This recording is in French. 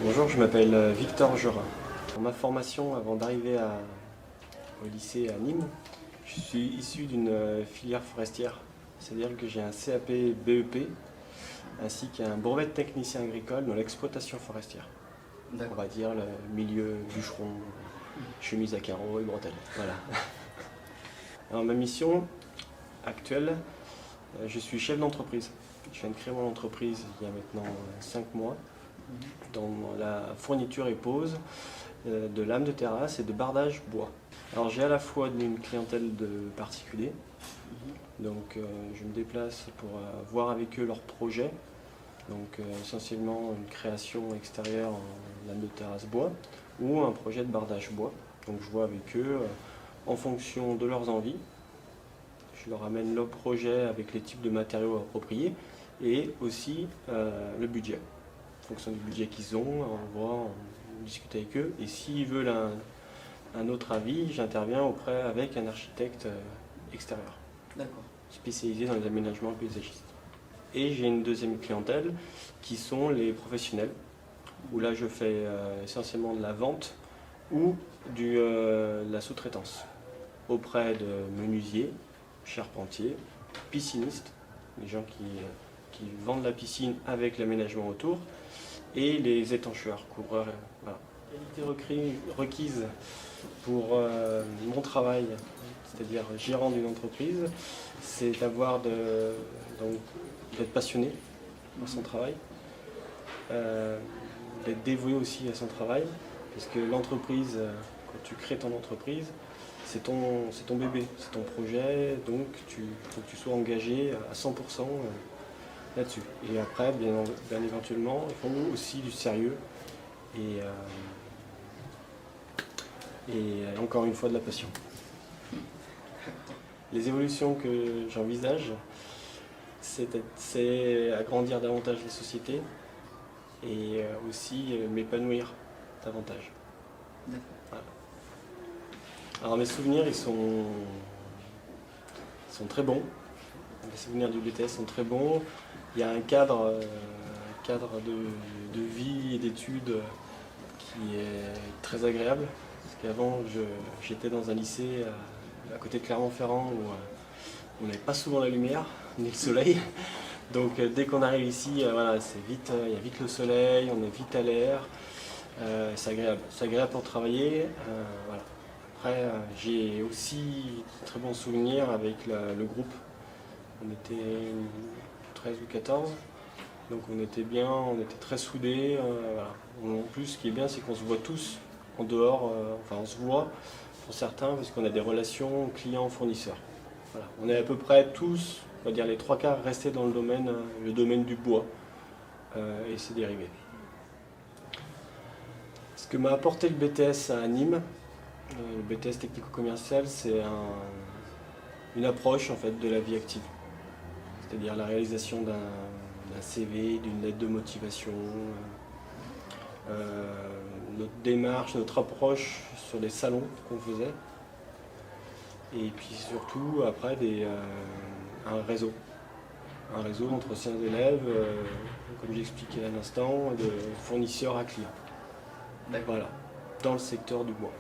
Bonjour, je m'appelle Victor Jorin. Pour ma formation, avant d'arriver au lycée à Nîmes, je suis issu d'une filière forestière. C'est-à-dire que j'ai un CAP BEP ainsi qu'un brevet de technicien agricole dans l'exploitation forestière. On va dire le milieu bûcheron, chemise à carreaux et bretelles. Voilà. Alors ma mission actuelle, je suis chef d'entreprise. Je viens de créer mon entreprise il y a maintenant 5 mois dans la fourniture et pose de lames de terrasse et de bardage bois. Alors j'ai à la fois une clientèle de particuliers, donc je me déplace pour voir avec eux leurs projets, donc essentiellement une création extérieure en lames de terrasse bois ou un projet de bardage bois. Donc je vois avec eux en fonction de leurs envies. Je leur amène leur projet avec les types de matériaux appropriés et aussi le budget. En fonction du budget qu'ils ont, on discute avec eux. Et s'ils veulent un autre avis, j'interviens avec un architecte extérieur, spécialisé dans les aménagements paysagistes. Et j'ai une deuxième clientèle qui sont les professionnels, où là je fais essentiellement de la vente ou de la sous-traitance auprès de menuisiers, charpentiers, piscinistes, les gens qui vendent la piscine avec l'aménagement autour, et les étancheurs, couvreurs. Voilà. La qualité requise pour mon travail, c'est-à-dire gérant d'une entreprise, c'est d'être passionné par son travail, d'être dévoué aussi à son travail, parce que l'entreprise, quand tu crées ton entreprise, c'est ton bébé, c'est ton projet, donc il faut que tu sois engagé à 100% là-dessus. Et après, bien éventuellement, il faut aussi du sérieux et encore une fois de la passion. Les évolutions que j'envisage, c'est agrandir davantage la société et aussi m'épanouir davantage. Voilà. Alors mes souvenirs, ils sont très bons. Les souvenirs du BTS sont très bons. Il y a un cadre de vie et d'études qui est très agréable. Parce qu'avant, j'étais dans un lycée à côté de Clermont-Ferrand où on n'avait pas souvent la lumière, ni le soleil. Donc dès qu'on arrive ici, voilà, il y a vite le soleil, on est vite à l'air. C'est agréable. C'est agréable pour travailler. Voilà. Après, j'ai aussi de très bons souvenirs avec le groupe. On était 13 ou 14, donc on était bien, on était très soudés. Voilà. En plus, ce qui est bien, c'est qu'on se voit tous en dehors, on se voit pour certains, parce qu'on a des relations clients-fournisseurs. Voilà. On est à peu près tous, on va dire les 3/4 restés dans le domaine du bois et ses dérivés. Ce que m'a apporté le BTS à Nîmes, le BTS technico-commercial, c'est une approche en fait de la vie active. C'est-à-dire la réalisation d'un CV, d'une lettre de motivation, notre démarche, notre approche sur les salons qu'on faisait, et puis surtout après un réseau d'entretiens d'élèves, comme j'expliquais à l'instant, de fournisseurs à clients. Voilà, dans le secteur du bois.